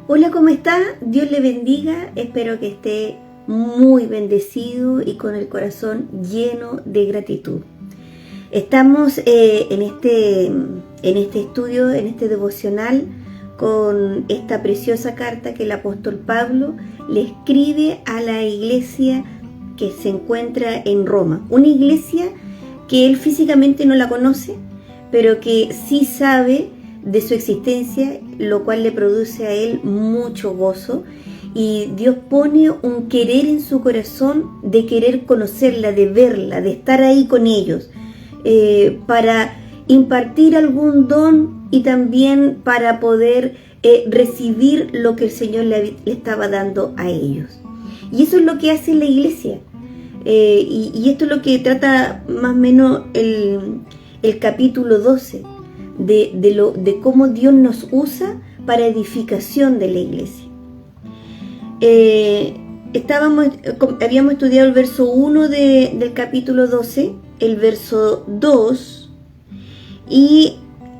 Hola, ¿cómo está? Dios le bendiga. Espero que esté muy bendecido y con el corazón lleno de gratitud. Estamos en este estudio, en este devocional, con esta preciosa carta que el apóstol Pablo le escribe a la iglesia que se encuentra en Roma. Una iglesia que él físicamente no la conoce, pero que sí sabe de su existencia, lo cual le produce a él mucho gozo, y Dios pone un querer en su corazón de querer conocerla, de verla, de estar ahí con ellos, para impartir algún don y también para poder recibir lo que el Señor le estaba dando a ellos. Y eso es lo que hace la iglesia, y esto es lo que trata más o menos el capítulo 12, de cómo Dios nos usa para edificación de la iglesia. Habíamos estudiado el verso 1 del capítulo 12, el verso 2, y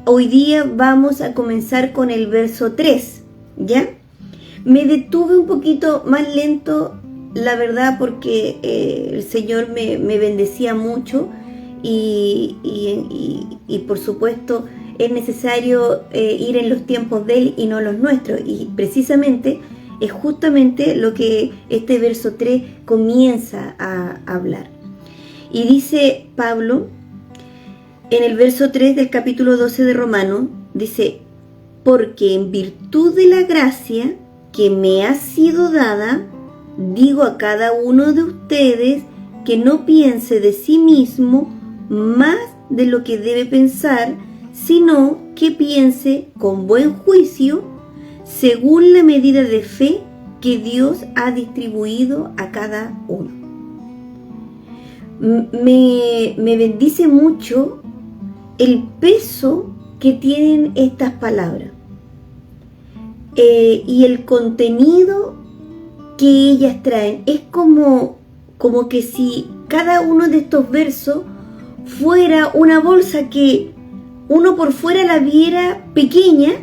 hoy día vamos a comenzar con el verso 3, ¿ya? Me detuve un poquito más lento, la verdad, porque el Señor me bendecía mucho y por supuesto es necesario ir en los tiempos de Él y no los nuestros, y precisamente es justamente lo que este verso 3 comienza a hablar. Y dice Pablo en el verso 3 del capítulo 12 de Romanos, dice: porque en virtud de la gracia que me ha sido dada, digo a cada uno de ustedes que no piense de sí mismo más de lo que debe pensar, sino que piense con buen juicio, según la medida de fe que Dios ha distribuido a cada uno. Me bendice mucho el peso que tienen estas palabras, y el contenido que ellas traen. Es como que si cada uno de estos versos fuera una bolsa que uno por fuera la viera pequeña,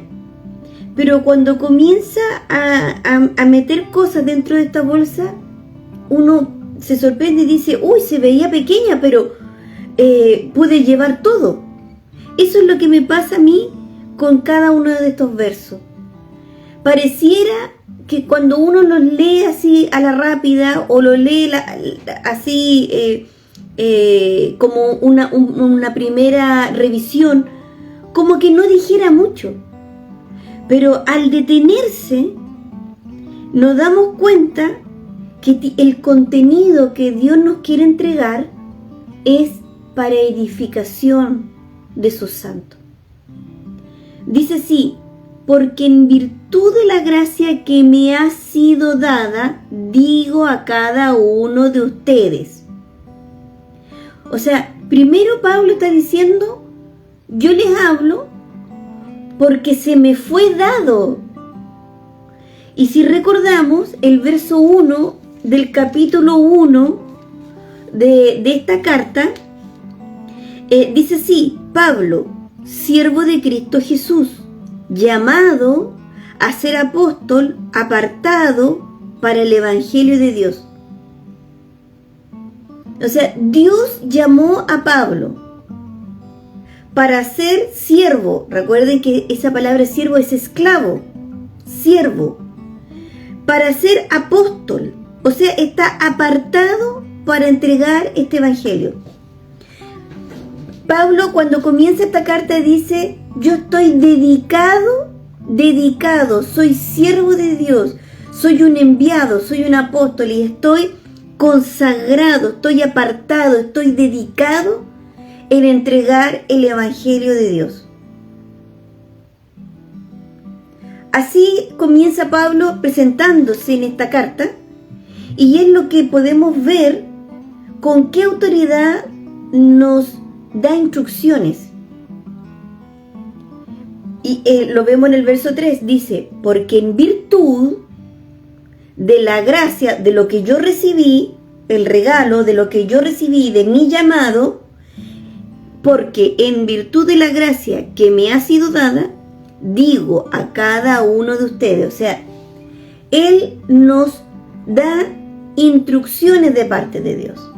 pero cuando comienza a meter cosas dentro de esta bolsa, uno se sorprende y dice: uy, se veía pequeña, pero pude llevar todo. Eso es lo que me pasa a mí con cada uno de estos versos. Pareciera que cuando uno los lee así a la rápida, o lo lee así como una primera revisión, como que no dijera mucho, pero al detenerse nos damos cuenta que el contenido que Dios nos quiere entregar es para edificación de sus santos. Dice así: porque en virtud de la gracia que me ha sido dada, digo a cada uno de ustedes. O sea, primero Pablo está diciendo: yo les hablo porque se me fue dado. Y si recordamos el verso 1 del capítulo 1 de esta carta, dice así: Pablo, siervo de Cristo Jesús, llamado a ser apóstol, apartado para el evangelio de Dios. O sea, Dios llamó a Pablo para ser siervo. Recuerden que esa palabra siervo es esclavo, siervo. Para ser apóstol, o sea, está apartado para entregar este evangelio. Pablo, cuando comienza esta carta, dice: yo estoy dedicado, soy siervo de Dios, soy un enviado, soy un apóstol, y estoy consagrado, estoy apartado, estoy dedicado en entregar el evangelio de Dios. Así comienza Pablo presentándose en esta carta, y es lo que podemos ver con qué autoridad nos da instrucciones. Y lo vemos en el verso 3, dice: porque en virtud de la gracia, de lo que yo recibí, el regalo de lo que yo recibí de mi llamado, porque en virtud de la gracia que me ha sido dada, digo a cada uno de ustedes. O sea, Él nos da instrucciones de parte de Dios.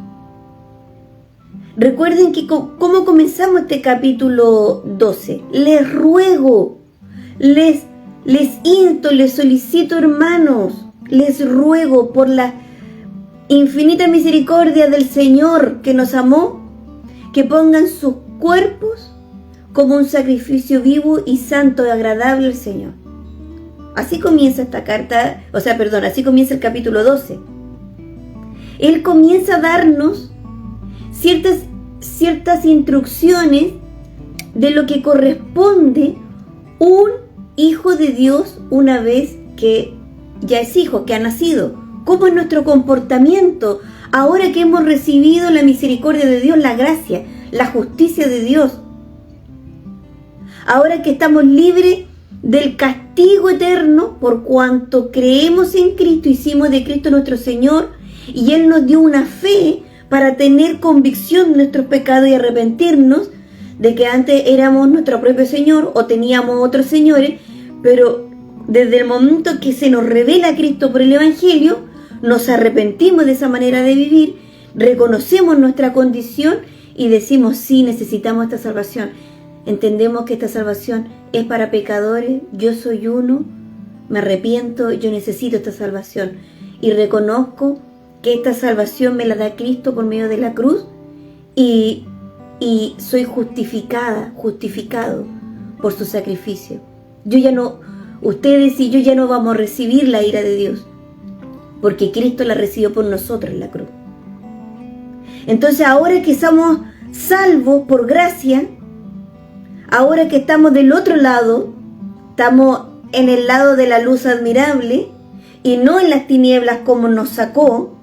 Recuerden que cómo comenzamos este capítulo 12. Les ruego, les insto, les solicito, hermanos, les ruego por la infinita misericordia del Señor que nos amó, que pongan sus cuerpos como un sacrificio vivo y santo y agradable al Señor. Así comienza esta carta, así comienza el capítulo 12. Él comienza a darnos ciertas instrucciones de lo que corresponde un hijo de Dios una vez que ya es hijo, que ha nacido. ¿Cómo es nuestro comportamiento ahora que hemos recibido la misericordia de Dios, la gracia, la justicia de Dios? Ahora que estamos libres del castigo eterno por cuanto creemos en Cristo, hicimos de Cristo nuestro Señor, y Él nos dio una fe para tener convicción de nuestros pecados y arrepentirnos de que antes éramos nuestro propio Señor o teníamos otros señores, pero desde el momento que se nos revela Cristo por el Evangelio, nos arrepentimos de esa manera de vivir, reconocemos nuestra condición y decimos, sí, necesitamos esta salvación. Entendemos que esta salvación es para pecadores, yo soy uno, me arrepiento, yo necesito esta salvación y reconozco que esta salvación me la da Cristo por medio de la cruz y soy justificado por su sacrificio. Ustedes y yo ya no vamos a recibir la ira de Dios, porque Cristo la recibió por nosotros en la cruz. Entonces ahora que somos salvos por gracia, ahora que estamos del otro lado, estamos en el lado de la luz admirable y no en las tinieblas como nos sacó,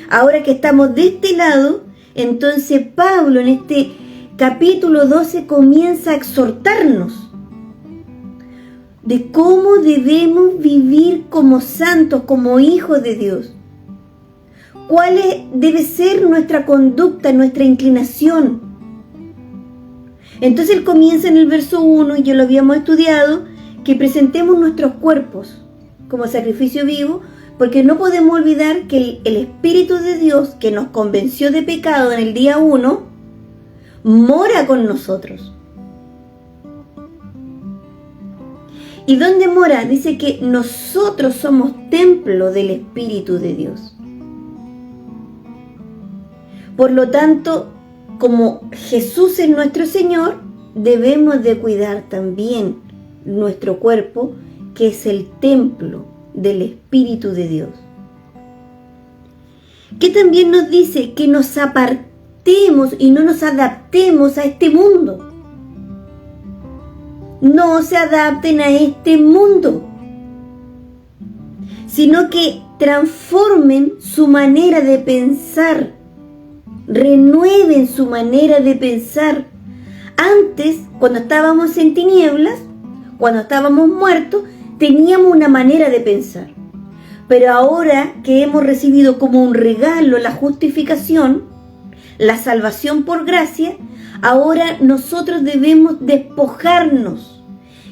ahora que estamos de este lado, entonces Pablo en este capítulo 12 comienza a exhortarnos de cómo debemos vivir como santos, como hijos de Dios. ¿Cuál debe ser nuestra conducta, nuestra inclinación? Entonces él comienza en el verso 1, y ya lo habíamos estudiado, que presentemos nuestros cuerpos como sacrificio vivo, porque no podemos olvidar que el Espíritu de Dios que nos convenció de pecado en el día 1, mora con nosotros. ¿Y dónde mora? Dice que nosotros somos templo del Espíritu de Dios. Por lo tanto, como Jesús es nuestro Señor, debemos de cuidar también nuestro cuerpo, que es el templo del Espíritu de Dios. Que también nos dice que nos apartemos y no nos adaptemos a este mundo. No se adapten a este mundo, sino que transformen su manera de pensar, renueven su manera de pensar. Antes, cuando estábamos en tinieblas, cuando estábamos muertos, teníamos una manera de pensar. Pero ahora que hemos recibido como un regalo la justificación, la salvación por gracia, ahora nosotros debemos despojarnos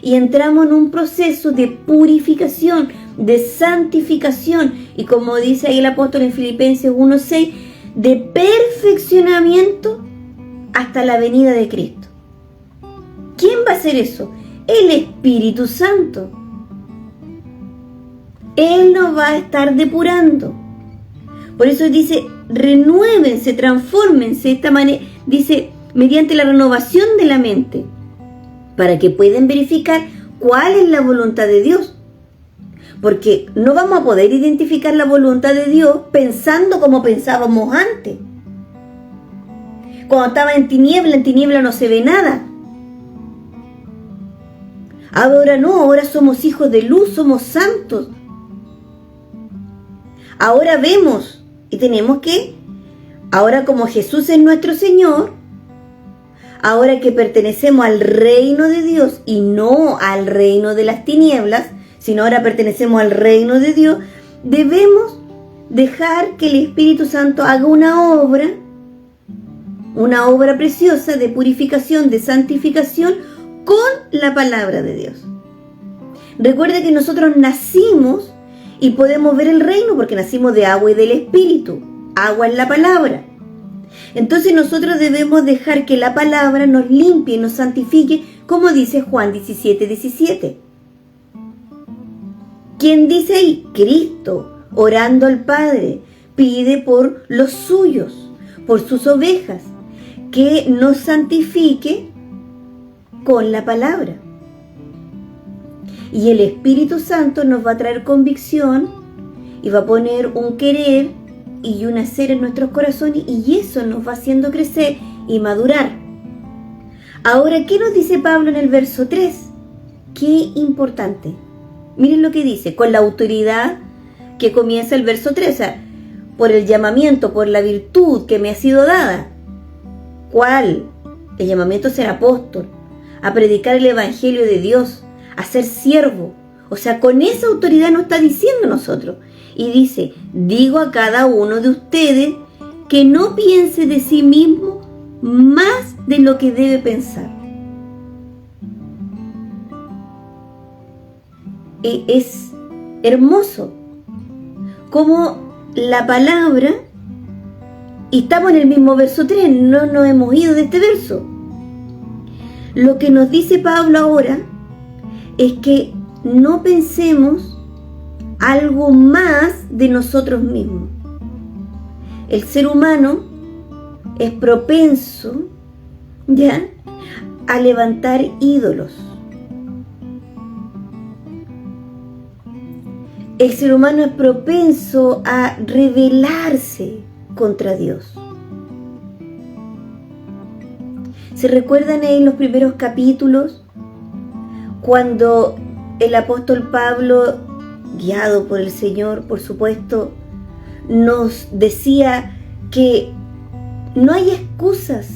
y entramos en un proceso de purificación, de santificación y, como dice ahí el apóstol en Filipenses 1:6, de perfeccionamiento hasta la venida de Cristo. ¿Quién va a hacer eso? El Espíritu Santo. Él nos va a estar depurando. Por eso dice, renuévense, transfórmense de esta manera, dice, mediante la renovación de la mente, para que puedan verificar cuál es la voluntad de Dios. Porque no vamos a poder identificar la voluntad de Dios pensando como pensábamos antes. Cuando estaba en tiniebla no se ve nada. Ahora no, ahora somos hijos de luz, somos santos. Ahora vemos y tenemos que, ahora como Jesús es nuestro Señor, ahora que pertenecemos al reino de Dios y no al reino de las tinieblas, sino ahora pertenecemos al reino de Dios, debemos dejar que el Espíritu Santo haga una obra preciosa de purificación, de santificación con la palabra de Dios. Recuerda que nosotros nacimos y podemos ver el reino porque nacimos de agua y del Espíritu. Agua es la palabra. Entonces nosotros debemos dejar que la palabra nos limpie y nos santifique, como dice Juan 17:17. ¿Quién dice ahí? Cristo, orando al Padre, pide por los suyos, por sus ovejas, que nos santifique con la palabra. Y el Espíritu Santo nos va a traer convicción y va a poner un querer y un hacer en nuestros corazones, y eso nos va haciendo crecer y madurar. Ahora, ¿qué nos dice Pablo en el verso 3? Qué importante. Miren lo que dice, con la autoridad que comienza el verso 3, o sea, por el llamamiento, por la virtud que me ha sido dada. ¿Cuál? El llamamiento a ser apóstol, a predicar el evangelio de Dios, a ser siervo. O sea, con esa autoridad nos está diciendo nosotros. Y dice, digo a cada uno de ustedes que no piense de sí mismo más de lo que debe pensar. Es hermoso como la palabra, y estamos en el mismo verso 3, no nos hemos ido de este verso. Lo que nos dice Pablo ahora es que no pensemos algo más de nosotros mismos. El ser humano es propenso, ¿ya?, a levantar ídolos. El ser humano es propenso a rebelarse contra Dios. ¿Se recuerdan ahí en los primeros capítulos cuando el apóstol Pablo, guiado por el Señor, por supuesto, nos decía que no hay excusas?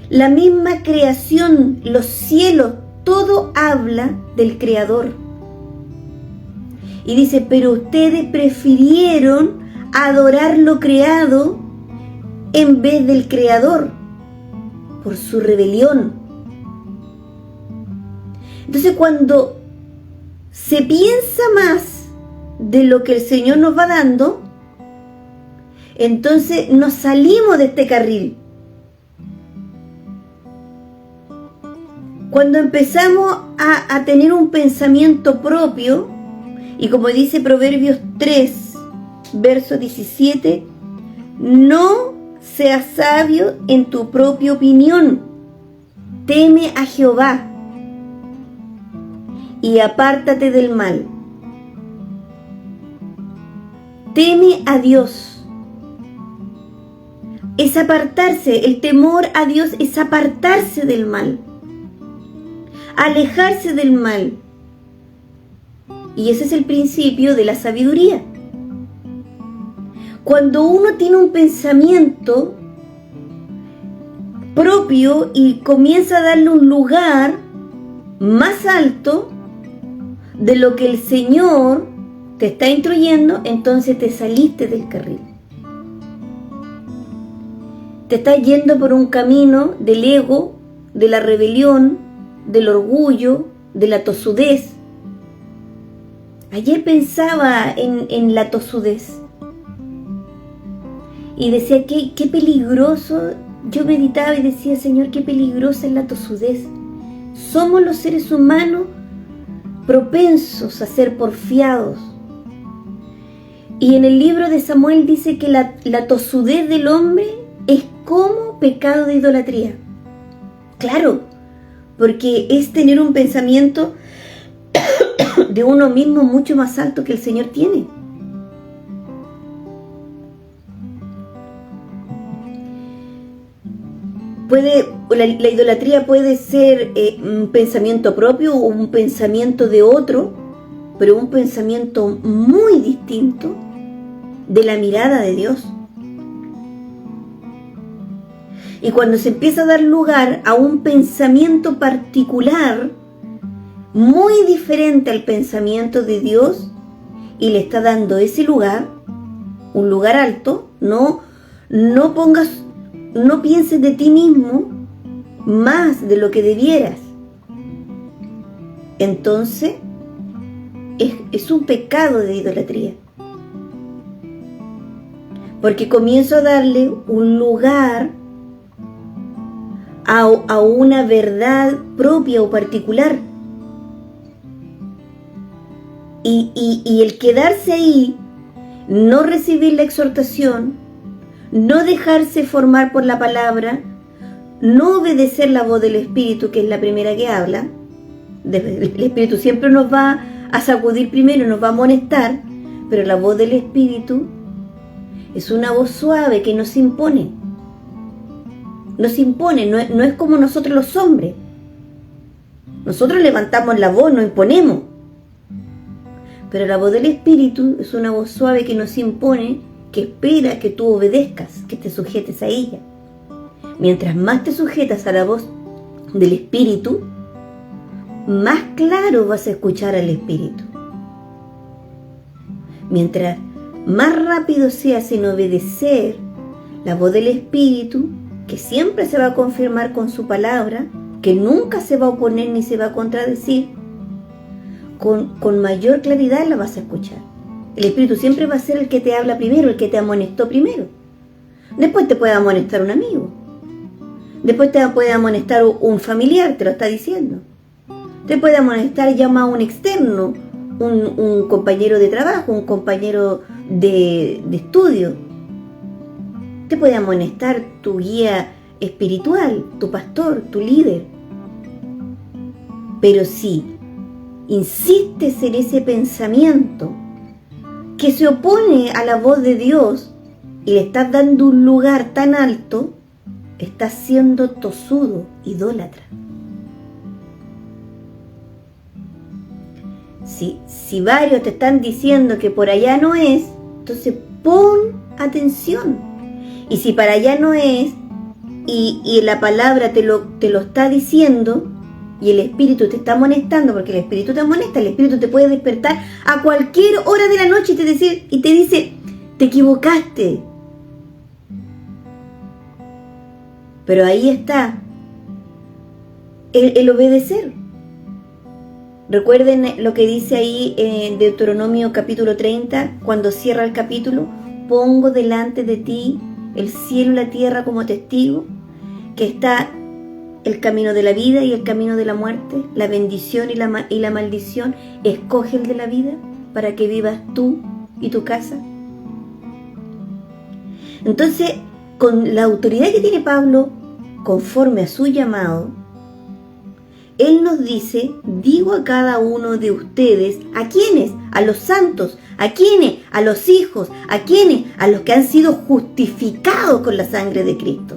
La misma creación, los cielos, todo habla del Creador. Y dice, pero ustedes prefirieron adorar lo creado en vez del Creador, por su rebelión. Entonces, cuando se piensa más de lo que el Señor nos va dando, entonces nos salimos de este carril. Cuando empezamos a tener un pensamiento propio, y como dice Proverbios 3, verso 17, no seas sabio en tu propia opinión, teme a Jehová y apártate del mal. Teme a Dios. Es apartarse, el temor a Dios es apartarse del mal, alejarse del mal. Y ese es el principio de la sabiduría. Cuando uno tiene un pensamiento propio y comienza a darle un lugar más alto de lo que el Señor te está instruyendo, entonces te saliste del carril. Te estás yendo por un camino del ego, de la rebelión, del orgullo, de la tosudez. Ayer pensaba en la tosudez y decía, qué peligroso. Yo meditaba y decía, Señor, qué peligrosa es la tosudez. Somos los seres humanos propensos a ser porfiados. Y en el libro de Samuel dice que la tosudez del hombre es como pecado de idolatría. Claro, porque es tener un pensamiento de uno mismo mucho más alto que el Señor tiene. La idolatría puede ser un pensamiento propio o un pensamiento de otro, pero un pensamiento muy distinto de la mirada de Dios. Y cuando se empieza a dar lugar a un pensamiento particular, muy diferente al pensamiento de Dios, y le está dando ese lugar, un lugar alto, no pienses de ti mismo más de lo que debieras. entonces es un pecado de idolatría. Porque comienzo a darle un lugar a una verdad propia o particular. Y el quedarse ahí, no recibir la exhortación, no dejarse formar por la palabra, no obedecer la voz del Espíritu, que es la primera que habla. El Espíritu siempre nos va a sacudir primero, nos va a amonestar, pero la voz del Espíritu es una voz suave que nos impone. Nos impone, no es como nosotros los hombres. Nosotros levantamos la voz, nos imponemos. Pero la voz del Espíritu es una voz suave que nos impone, que espera que tú obedezcas, que te sujetes a ella. Mientras más te sujetas a la voz del Espíritu, más claro vas a escuchar al Espíritu. Mientras más rápido seas en obedecer la voz del Espíritu, que siempre se va a confirmar con su palabra, que nunca se va a oponer ni se va a contradecir, con mayor claridad la vas a escuchar. El Espíritu siempre va a ser el que te habla primero, el que te amonestó primero. Después te puede amonestar un amigo. Después te puede amonestar un familiar, te lo está diciendo. Te puede amonestar llama a un externo, un compañero de trabajo, un compañero de estudio. Te puede amonestar tu guía espiritual, tu pastor, tu líder. Pero si insistes en ese pensamiento que se opone a la voz de Dios y le estás dando un lugar tan alto, estás siendo tosudo, idólatra. Si varios te están diciendo que por allá no es, entonces pon atención. Y si para allá no es, y la palabra te lo está diciendo, y el Espíritu te está amonestando, porque el Espíritu te amonesta, el Espíritu te puede despertar a cualquier hora de la noche y te dice, te equivocaste. Pero ahí está el obedecer. Recuerden lo que dice ahí en Deuteronomio capítulo 30, cuando cierra el capítulo: pongo delante de ti el cielo y la tierra como testigo, que está el camino de la vida y el camino de la muerte, la bendición y la maldición. Escoge el de la vida para que vivas tú y tu casa. Entonces, con la autoridad que tiene Pablo, conforme a su llamado, él nos dice: digo a cada uno de ustedes, ¿a quiénes? A los santos. ¿A quiénes? A los hijos. ¿A quiénes? A los que han sido justificados con la sangre de Cristo.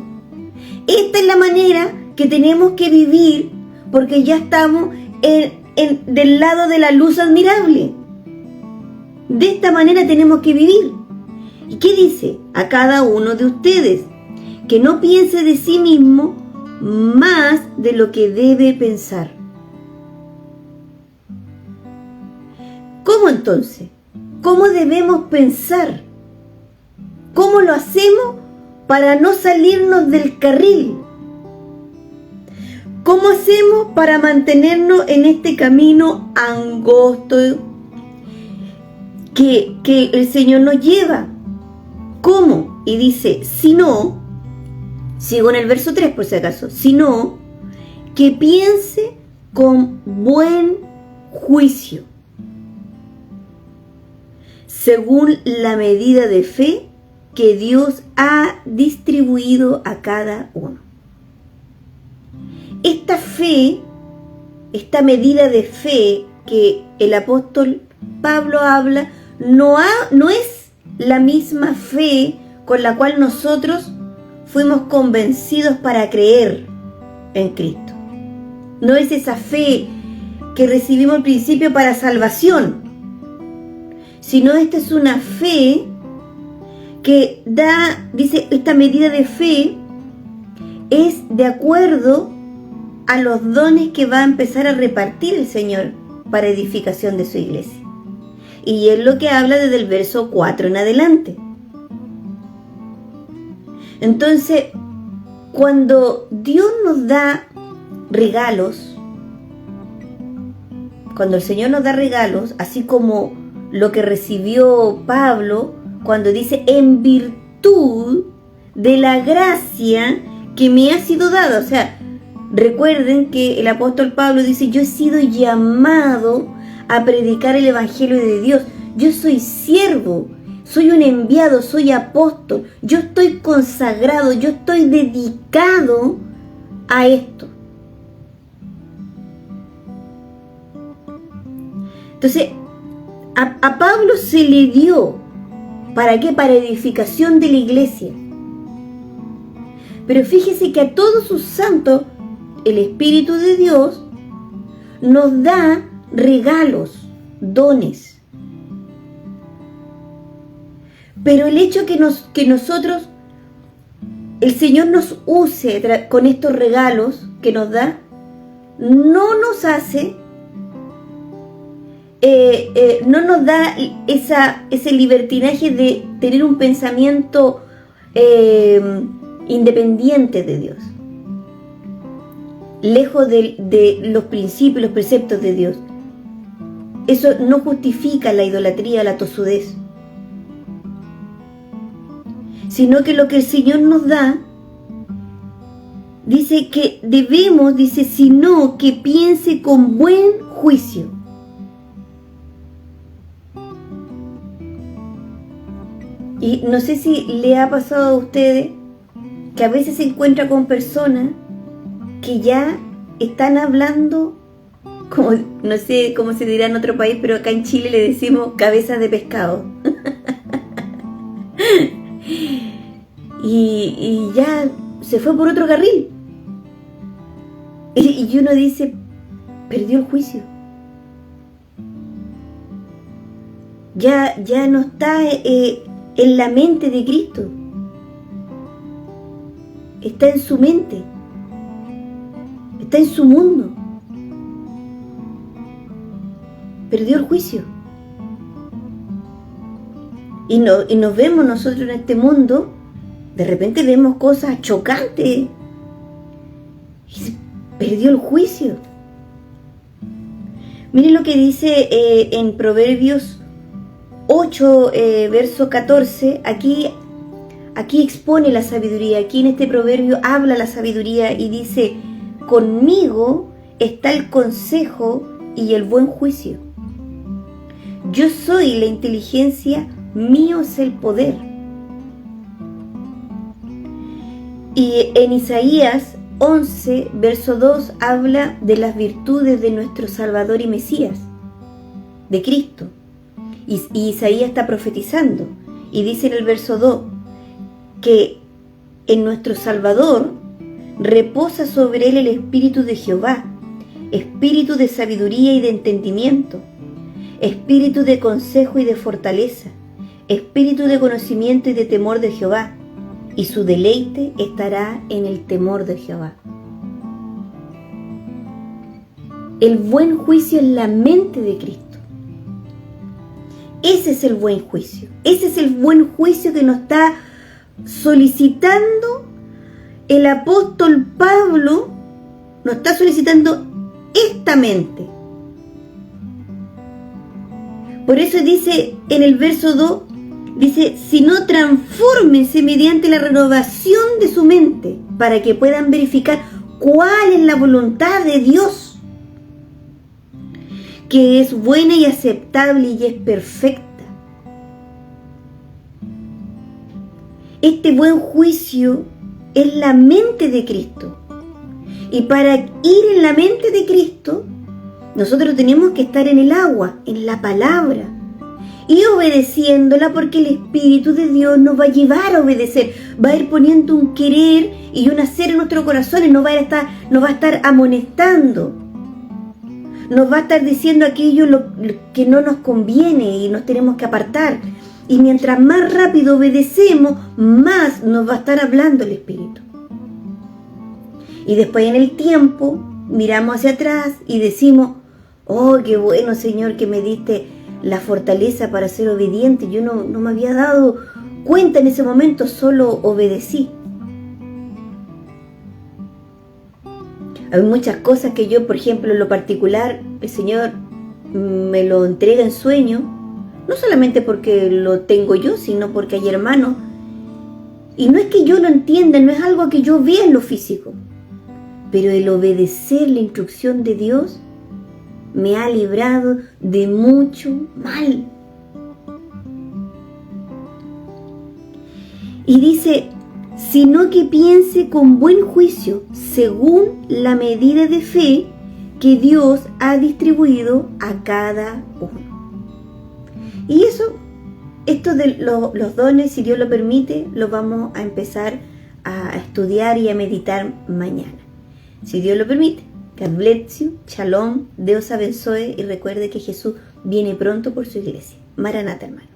Esta es la manera que tenemos que vivir, porque ya estamos del lado de la luz admirable. De esta manera tenemos que vivir. ¿Y qué dice? A cada uno de ustedes, que no piense de sí mismo más de lo que debe pensar. ¿Cómo entonces? ¿Cómo debemos pensar? ¿Cómo lo hacemos para no salirnos del carril? ¿Cómo hacemos para mantenernos en este camino angosto que el Señor nos lleva? ¿Cómo? Y dice, si no, sigo en el verso 3 por si acaso, si no, que piense con buen juicio, según la medida de fe que Dios ha distribuido a cada uno. Esta fe, esta medida de fe que el apóstol Pablo habla, no es la misma fe con la cual nosotros fuimos convencidos para creer en Cristo. No es esa fe que recibimos al principio para salvación, sino esta es una fe que dice, esta medida de fe es de acuerdo a los dones que va a empezar a repartir el Señor para edificación de su iglesia. Y es lo que habla desde el verso 4 en adelante. Entonces, cuando Dios nos da regalos, cuando el Señor nos da regalos, así como lo que recibió Pablo, cuando dice en virtud de la gracia que me ha sido dada. O sea, recuerden que el apóstol Pablo dice, yo he sido llamado a predicar el evangelio de Dios. Yo soy siervo, soy un enviado, soy apóstol. Yo estoy consagrado, yo estoy dedicado a esto. Entonces, a Pablo se le dio, ¿para qué? Para edificación de la iglesia. Pero fíjese que a todos sus santos, el Espíritu de Dios nos da regalos, dones. Pero el hecho que nosotros, el Señor nos use con estos regalos que nos da, no nos hace, no nos da ese libertinaje de tener un pensamiento independiente de Dios, lejos de los principios, los preceptos de Dios. Eso no justifica la idolatría, la tosudez, sino que lo que el Señor nos da, dice que debemos, dice, sino que piense con buen juicio. Y no sé si le ha pasado a ustedes que a veces se encuentra con personas que ya están hablando, como, no sé cómo se dirá en otro país, pero acá en Chile le decimos cabezas de pescado. y ya se fue por otro carril. Y uno dice, perdió el juicio. Ya no está en la mente de Cristo. Está en su mente. Está en su mundo. Perdió el juicio. Y nos vemos nosotros en este mundo, de repente vemos cosas chocantes. Y se perdió el juicio. Miren lo que dice en Proverbios 8, verso 14. Aquí expone la sabiduría. Aquí en este proverbio habla la sabiduría y dice, conmigo está el consejo y el buen juicio. Yo soy la inteligencia, mío es el poder. Y en Isaías 11, verso 2, habla de las virtudes de nuestro Salvador y Mesías, de Cristo. Y Isaías está profetizando y dice en el verso 2 que en nuestro Salvador reposa sobre él el Espíritu de Jehová, Espíritu de sabiduría y de entendimiento, Espíritu de consejo y de fortaleza, Espíritu de conocimiento y de temor de Jehová, y su deleite estará en el temor de Jehová. El buen juicio es la mente de Cristo. Ese es el buen juicio. Ese es el buen juicio que nos está solicitando el apóstol Pablo. Nos está solicitando esta mente. Por eso dice en el verso 2, dice, sino transfórmense mediante la renovación de su mente, para que puedan verificar cuál es la voluntad de Dios, que es buena y aceptable y es perfecta. Este buen juicio es la mente de Cristo. Y para ir en la mente de Cristo, nosotros tenemos que estar en el agua, en la palabra, y obedeciéndola, porque el Espíritu de Dios nos va a llevar a obedecer, va a ir poniendo un querer y un hacer en nuestros corazones, nos va a estar amonestando, nos va a estar diciendo aquello que no nos conviene y nos tenemos que apartar. Y mientras más rápido obedecemos, más nos va a estar hablando el Espíritu. Y después en el tiempo miramos hacia atrás y decimos, oh, qué bueno, Señor, que me diste la fortaleza para ser obediente. Yo no me había dado cuenta en ese momento, solo obedecí. Hay muchas cosas que yo, por ejemplo, en lo particular, el Señor me lo entrega en sueño, no solamente porque lo tengo yo, sino porque hay hermanos. Y no es que yo lo entienda, no es algo que yo vea en lo físico, pero el obedecer la instrucción de Dios me ha librado de mucho mal. Y dice, sino que piense con buen juicio, según la medida de fe que Dios ha distribuido a cada uno. Y esto de los dones, si Dios lo permite, lo vamos a empezar a estudiar y a meditar mañana. Si Dios lo permite. God bless you, Shalom, Dios abençoe y recuerde que Jesús viene pronto por su iglesia. Maranata, hermano.